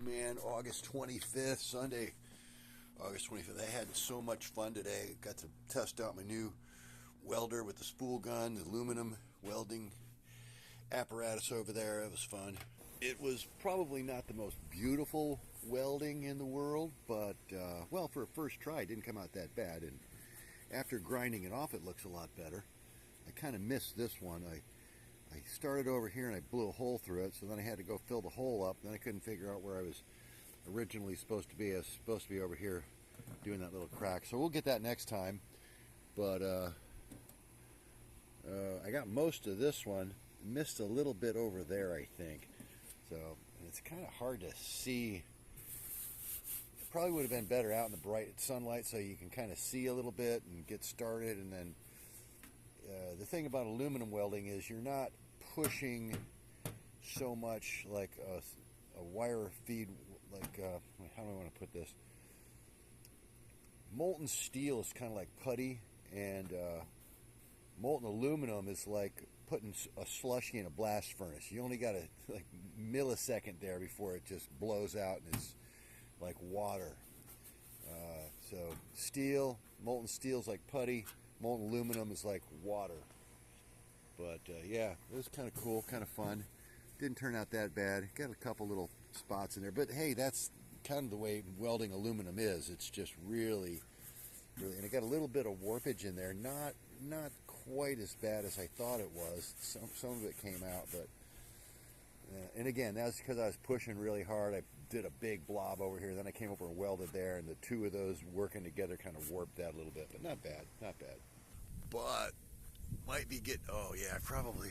Man, August 25th, Sunday, August 25th. I had so much fun today. Got to test out my new welder with the spool gun, the aluminum welding apparatus over there. It was fun. It was probably not the most beautiful welding in the world, but, well, for a first try, it didn't come out that bad. And after grinding it off, it looks a lot better. I kind of missed this one. I started over here and I blew a hole through it, so then I had to go fill the hole up. Then I couldn't figure out where I was originally supposed to be. I was supposed to be over here doing that little crack. So we'll get that next time. But I got most of this one. Missed a little bit over there, I think. So it's kind of hard to see. It probably would have been better out in the bright sunlight so you can kind of see a little bit and get started. And then the thing about aluminum welding is you're not pushing so much like a wire feed, like, how do I want to put this? Molten steel is kind of like putty, and molten aluminum is like putting a slushy in a blast furnace. You only got a like millisecond there before it just blows out and it's like water. So steel, molten steel is like putty. Molten aluminum is like water. But yeah, it was kind of cool, kind of fun. Didn't turn out that bad. Got a couple little spots in there. But hey, that's kind of the way welding aluminum is. It's just really, and it got a little bit of warpage in there. Not quite as bad as I thought it was. Some of it came out, but and again, that's because I was pushing really hard. I did a big blob over here. Then I came over and welded there, and the two of those working together kind of warped that a little bit. But not bad, not bad. But might be oh yeah, probably.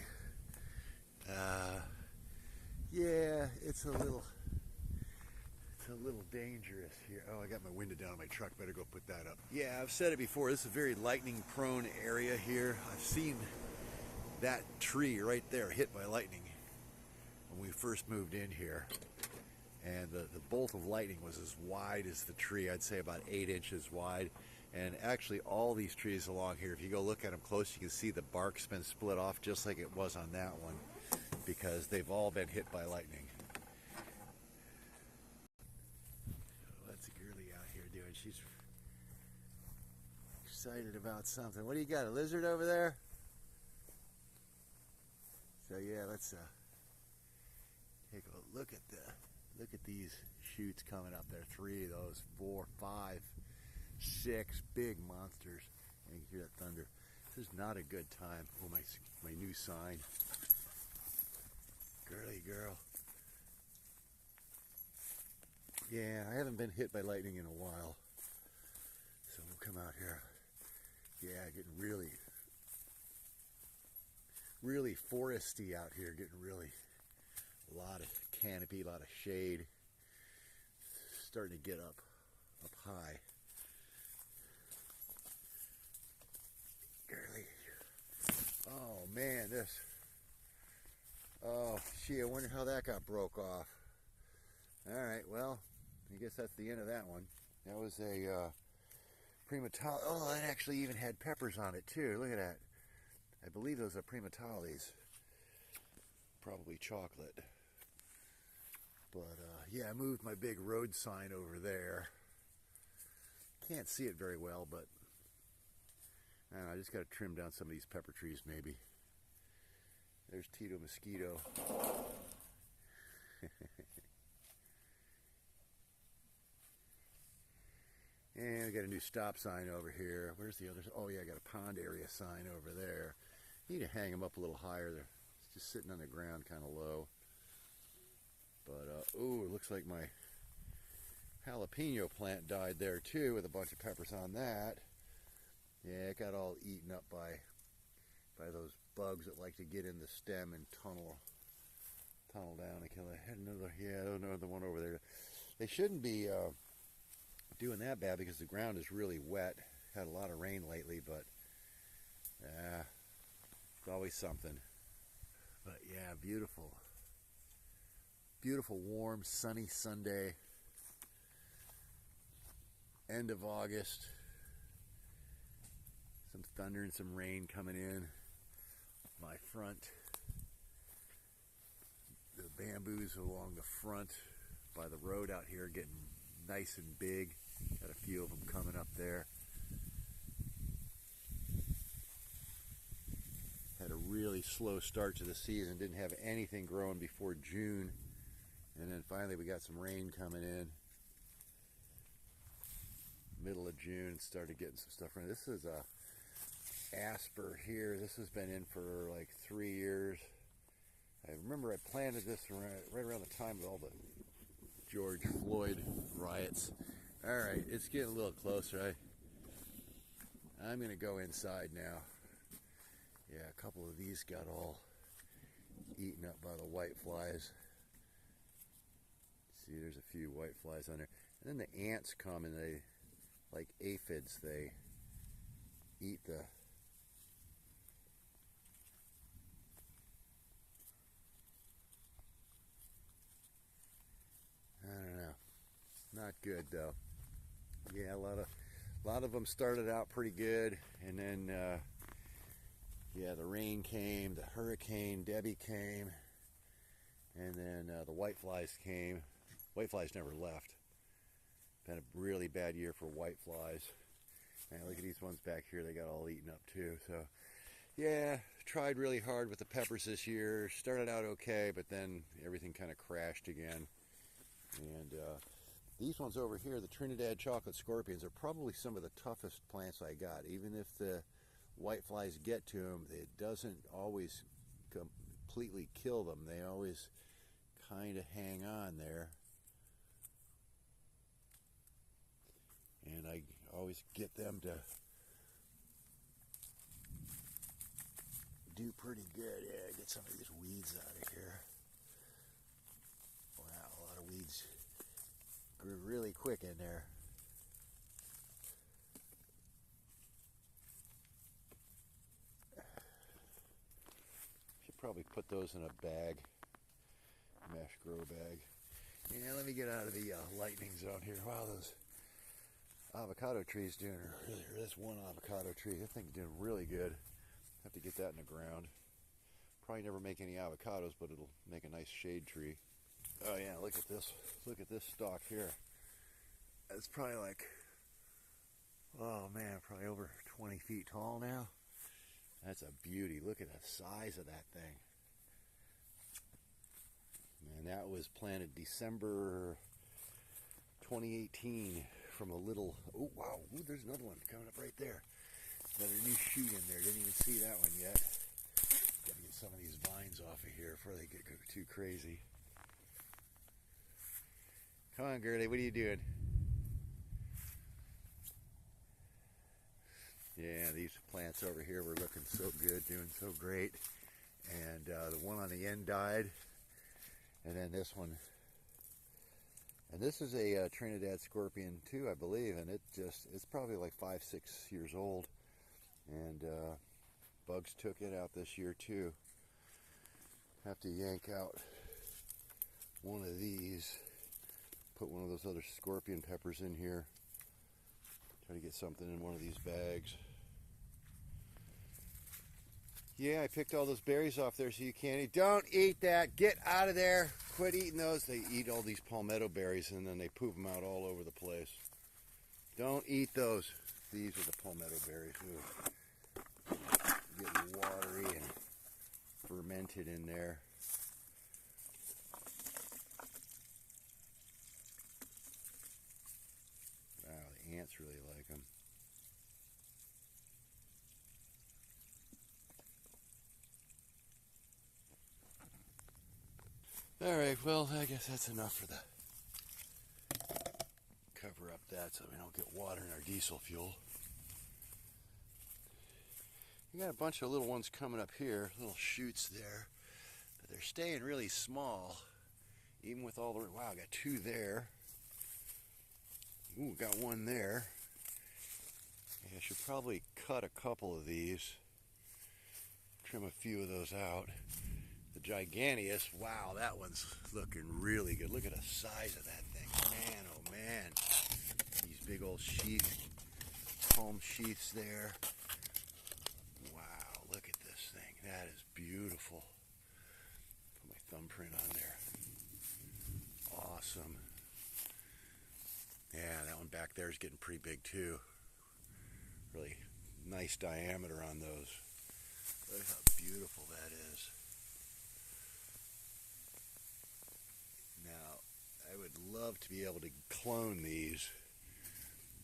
Yeah, it's a little dangerous here. Oh, I got my window down on my truck. Better go put that up. Yeah, I've said it before. This is a very lightning-prone area here. I've seen that tree right there hit by lightning when we first moved in here. And the bolt of lightning was as wide as the tree. I'd say about 8 inches wide. And actually all these trees along here, if you go look at them close, you can see the bark's been split off just like it was on that one, because they've all been hit by lightning. That's a girly out here doing. She's excited about something. What do you got, a lizard over there? So yeah, let's take a look at these shoots coming up there. 3 of those, 4, 5, 6 big monsters. And you can hear that thunder. This is not a good time. Oh, my new sign. Girly girl. Yeah, I haven't been hit by lightning in a while. So we'll come out here. Yeah, getting really foresty out here. Getting really a lot of canopy, a lot of shade. Starting to get up high. Girly. Oh man, this. Oh, gee, I wonder how that got broke off. Alright, well, I guess that's the end of that one. That was a primatale. Oh, it actually even had peppers on it too. Look at that. I believe those are primatalis. Probably chocolate. But yeah, I moved my big road sign over there. Can't see it very well, but I don't know, I just got to trim down some of these pepper trees maybe. There's Tito Mosquito. And I got a new stop sign over here. Where's the other? Oh yeah, I got a pond area sign over there. Need to hang them up a little higher. They're just sitting on the ground kind of low. But oh, it looks like my jalapeno plant died there too, with a bunch of peppers on that. Yeah, it got all eaten up by those bugs that like to get in the stem and tunnel down and kill it. I had another one over there. They shouldn't be doing that bad because the ground is really wet. Had a lot of rain lately, but it's always something. But yeah, beautiful, warm, sunny Sunday, end of August. Some thunder and some rain coming in. My front, the bamboos along the front by the road out here, getting nice and big. Got a few of them coming up there. Had a really slow start to the season. Didn't have anything growing before June. And then finally we got some rain coming in. Middle of June, started getting some stuff running. This is a asper here. This has been in for like 3 years. I remember I planted this right around the time of all the George Floyd riots. All right, it's getting a little closer. I'm gonna go inside now. Yeah, a couple of these got all eaten up by the white flies. See, there's a few white flies on there. And then the ants come and they, like aphids, they eat the I don't know. Not good though. Yeah, a lot of them started out pretty good, and then yeah, the rain came, the hurricane Debbie came, and then the whiteflies came. Whiteflies never left. Been a really bad year for whiteflies. And look at these ones back here, they got all eaten up too. So yeah, tried really hard with the peppers this year. Started out okay, but then everything kind of crashed again. And these ones over here, the Trinidad chocolate scorpions, are probably some of the toughest plants I got. Even if the whiteflies get to them, it doesn't always completely kill them. They always kind of hang on there. And I always get them to do pretty good. Yeah, get some of these weeds out of here. Wow, a lot of weeds grew really quick in there. Should probably put those in a bag, mesh grow bag. Yeah, let me get out of the lightning zone here. Wow, those avocado trees doing really. This one avocado tree, I think, doing really good. Have to get that in the ground. Probably never make any avocados, but it'll make a nice shade tree. Oh yeah, look at this. Look at this stalk here. It's probably like, oh man, probably over 20 feet tall now. That's a beauty. Look at the size of that thing. And that was planted December 2018 from a little, oh wow, ooh, there's another one coming up right there. Another new shoot in there. Didn't even see that one yet. Gotta get some of these vines off of here before they get too crazy. Come on, Gertie, what are you doing? Yeah, these plants over here were looking so good, doing so great. And the one on the end died. And then this one. And this is a Trinidad scorpion too, I believe. And it's probably like 5-6 years old. And bugs took it out this year too. Have to yank out one of these. Put one of those other scorpion peppers in here. Try to get something in one of these bags. Yeah, I picked all those berries off there so you can't eat. Don't eat that. Get out of there. Quit eating those. They eat all these palmetto berries and then they poop them out all over the place. Don't eat those. These are the palmetto berries. Ooh. Getting watery and fermented in there. Wow, the ants really like them. Alright, well, I guess that's enough for the cover up that so we don't get water in our diesel fuel. We got a bunch of little ones coming up here, little shoots there, but they're staying really small, even with all the, wow, I got 2 there. Ooh, got 1 there. Yeah, I should probably cut a couple of these, trim a few of those out. The Giganteus, wow, that one's looking really good. Look at the size of that thing. Man, oh man. These big old sheath, palm sheaths there. Wow, look at this thing. That is beautiful. Put my thumbprint on there. Awesome. back there is getting pretty big too. Really nice diameter on those. Look how beautiful that is. Now, I would love to be able to clone these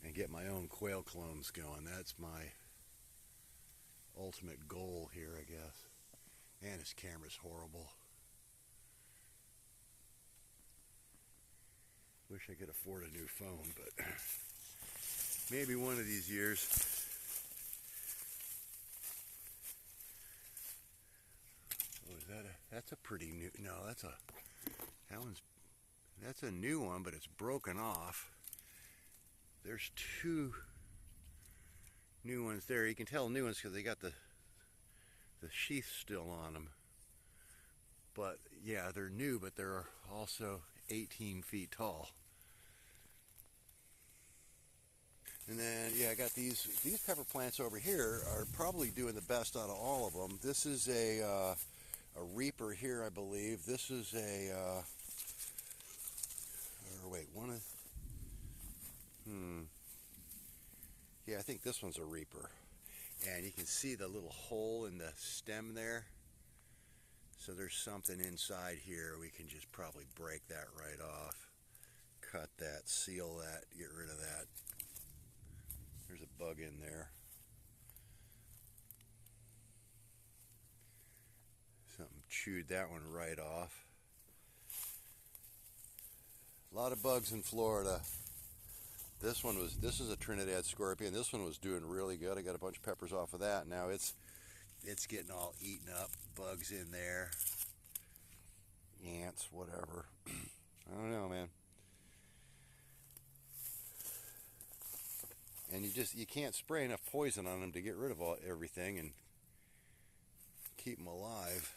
and get my own quail clones going. That's my ultimate goal here, I guess. And his camera's horrible. Wish I could afford a new phone, but maybe one of these years. Oh, is that that's a pretty new, no, that's a new one, but it's broken off. There's two new ones there. You can tell new ones because they got the sheath still on them. But yeah, they're new, but they're also 18 feet tall. And then, yeah, I got these pepper plants over here are probably doing the best out of all of them. This is a reaper here, I believe. This is a, or wait, yeah, I think this one's a reaper. And you can see the little hole in the stem there. So there's something inside here. We can just probably break that right off. Cut that, seal that, get rid of that. There's a bug in there. Something chewed that one right off. A lot of bugs in Florida. This is a Trinidad scorpion. This one was doing really good. I got a bunch of peppers off of that. Now it's getting all eaten up. Bugs in there. Ants, whatever. I don't know, man. And you can't spray enough poison on them to get rid of everything and keep them alive.